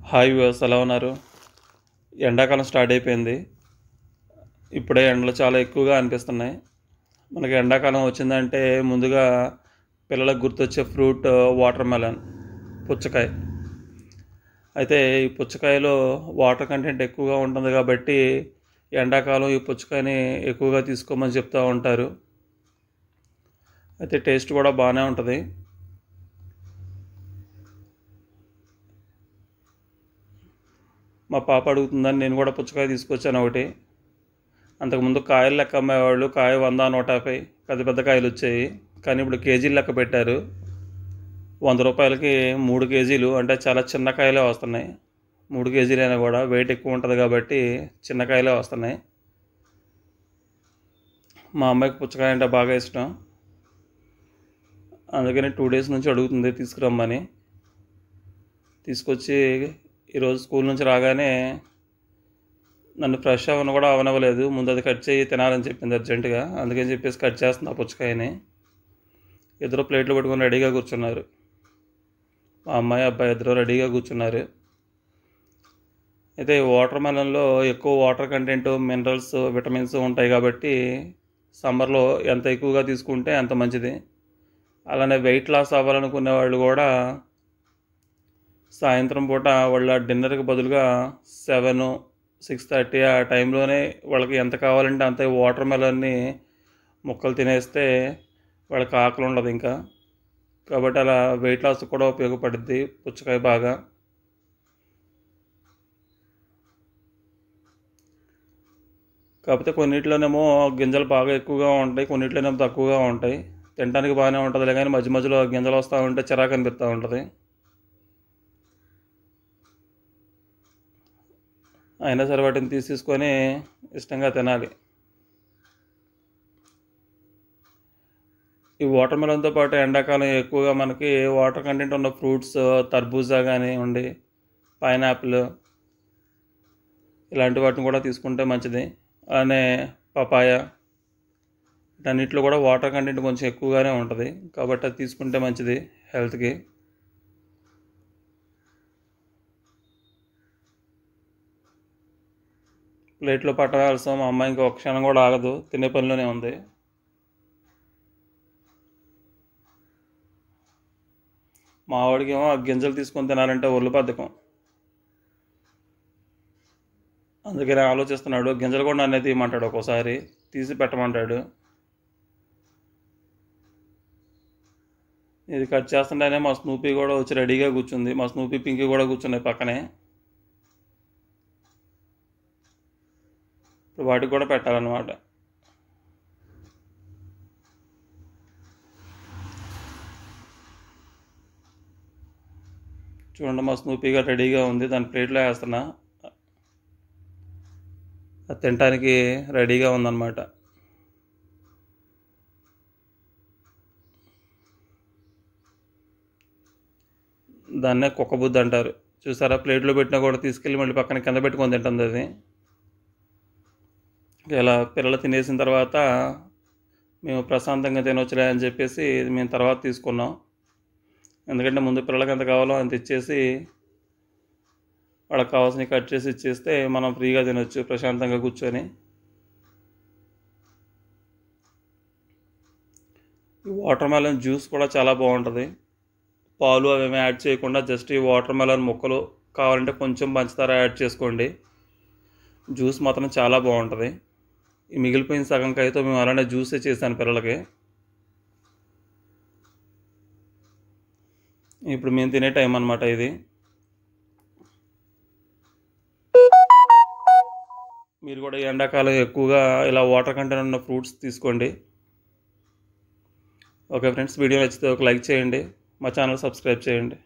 Hi viewers, ఎలా ఉన్నారు? ఎండాకాలం స్టార్ట్ అయిపోయింది. ఇప్పుడే ఎండలు చాలా ఎక్కువగా అనిపిస్తున్నాయి. మనకి ఎండాకాలం వచ్చిందంటే ముందుగా పిల్లలకు గుర్తొచ్చే ఫ్రూట్ వాటర్ మెలన్, పుచ్చకాయ. అయితే ఈ పుచ్చకాయలో వాటర్ కంటెంట్ ఎక్కువగా ఉంటుంది కాబట్టి ఎండాకాలం ఈ పుచ్చకాయని ఎక్కువగా తీసుకోమని చెప్తూ ఉంటారు. అయితే టేస్ట్ కూడా బాగానే ఉంటుంది. మా పాప అడుగుతుందని నేను కూడా పుచ్చకాయ తీసుకొచ్చాను ఒకటి. అంతకుముందు కాయలు లెక్క అమ్మేవాళ్ళు, కాయ 100, 150 పెద్ద పెద్ద కాయలు వచ్చాయి. కానీ ఇప్పుడు కేజీలు లెక్క పెట్టారు. 100 రూపాయలకి 3 కేజీలు, అంటే చాలా చిన్న కాయలే వస్తున్నాయి. 3 కేజీలైనా కూడా వెయిట్ ఎక్కువ ఉంటుంది కాబట్టి చిన్న కాయలే వస్తున్నాయి. మా అమ్మాయికి పుచ్చకాయ అంటే బాగా ఇష్టం. అందుకని 2 డేస్ నుంచి అడుగుతుంది తీసుకురమ్మని. తీసుకొచ్చి ఈరోజు స్కూల్ నుంచి రాగానే నన్ను ఫ్రెష్ అవ్వను కూడా అవనవ్వలేదు. ముందు అది కట్ చేయి తినాలని చెప్పింది అర్జెంటుగా. అందుకని చెప్పేసి కట్ చేస్తున్నా పుచ్చకాయని. ఇద్దరు ప్లేట్లు పెట్టుకొని రెడీగా కూర్చున్నారు. మా అమ్మాయి అబ్బాయి ఇద్దరు రెడీగా కూర్చున్నారు. అయితే వాటర్ మెలన్లో ఎక్కువ వాటర్ కంటెంట్, మినరల్స్, విటమిన్స్ ఉంటాయి కాబట్టి సమ్మర్లో ఎంత ఎక్కువగా తీసుకుంటే అంత మంచిది. అలానే వెయిట్ లాస్ అవ్వాలనుకునే వాళ్ళు కూడా సాయంత్రం పూట వాళ్ళ డిన్నర్కి బదులుగా 7, 6:30 ఆ టైంలోనే వాళ్ళకి ఎంత కావాలంటే అంత వాటర్ మెలన్ని ముక్కలు తినేస్తే వాళ్ళకి ఆకలి ఉండదు ఇంకా. కాబట్టి అలా వెయిట్ లాస్ కూడా ఉపయోగపడుద్ది పుచ్చకాయ బాగా. కాకపోతే కొన్నిట్లోనేమో గింజలు బాగా ఎక్కువగా ఉంటాయి, కొన్నిట్లోనేమో తక్కువగా ఉంటాయి. తినడానికి బాగానే ఉంటుందిలే, కానీ మధ్య మధ్యలో గింజలు వస్తూ ఉంటే చిరాకు అనిపిస్తూ ఉంటుంది. అయినా సరే వాటిని తీసుకొని ఇష్టంగా తినాలి. ఈ వాటర్ మెలన్తో పాటు ఎండాకాలం ఎక్కువగా మనకి వాటర్ కంటెంట్ ఉన్న ఫ్రూట్స్ తర్బూజా కానివ్వండి, పైనాపిల్, ఇలాంటి వాటిని కూడా తీసుకుంటే మంచిది. అలానే పపాయ, వీటన్నిటిలో కూడా వాటర్ కంటెంట్ కొంచెం ఎక్కువగానే ఉంటుంది కాబట్టి అది తీసుకుంటే మంచిది హెల్త్కి. ప్లేట్లో పట్టవలసిన మా అమ్మాయి ఇంకో క్షణం కూడా ఆగదు, తినే పనిలోనే ఉంది. మా వాడికేమో ఆ గింజలు తీసుకొని తినాలంటే ఒళ్ళు బద్ధకం. అందుకని ఆలోచిస్తున్నాడు. గింజలు కూడా నన్నే తీయమంటాడు, ఒక్కోసారి తీసి పెట్టమంటాడు. ఇది కట్ చేస్తుంటేనే మా స్నూపీ కూడా వచ్చి రెడీగా కూర్చుంది. మా స్నూపీ, పింకీ కూడా కూర్చున్నాయి పక్కనే. ఇప్పుడు వాటికి కూడా పెట్టాలన్నమాట. చూడండి, మా స్నూపీగా రెడీగా ఉంది. దాని ప్లేట్లో వేస్తున్నా, అది తినడానికి రెడీగా ఉందన్నమాట. దాన్నే కుక్కబుద్ధి అంటారు. చూసారా, ప్లేట్లో పెట్టినా కూడా తీసుకెళ్ళి మళ్ళీ పక్కన కింద పెట్టుకొని తింటుంది అది. ఇలా పిల్లలు తినేసిన తర్వాత మేము ప్రశాంతంగా తినొచ్చులే అని చెప్పేసి మేము తర్వాత తీసుకున్నాం. ఎందుకంటే ముందు పిల్లలకి ఎంత కావాలో అంత ఇచ్చేసి వాళ్ళకి కావాల్సినవి కట్ చేసి ఇచ్చేస్తే మనం ఫ్రీగా తినొచ్చు ప్రశాంతంగా కూర్చొని. ఈ వాటర్ మెలన్ జ్యూస్ కూడా చాలా బాగుంటుంది. పాలు అవేమీ యాడ్ చేయకుండా జస్ట్ ఈ వాటర్ మెలన్ ముక్కలు, కావాలంటే కొంచెం పంచదార యాడ్ చేసుకోండి. జ్యూస్ మాత్రం చాలా బాగుంటుంది. ఈ మిగిలిపోయిన సగం కాయతో మేము అలానే జ్యూసే చేశాను పిల్లలకి. ఇప్పుడు మేము తినే టైం అన్నమాట ఇది. మీరు కూడా ఎండాకాలం ఎక్కువగా ఇలా వాటర్ కంటెంట్ ఉన్న ఫ్రూట్స్ తీసుకోండి. ఓకే ఫ్రెండ్స్, వీడియో నచ్చితే ఒక లైక్ చేయండి, మా ఛానల్ సబ్స్క్రైబ్ చేయండి.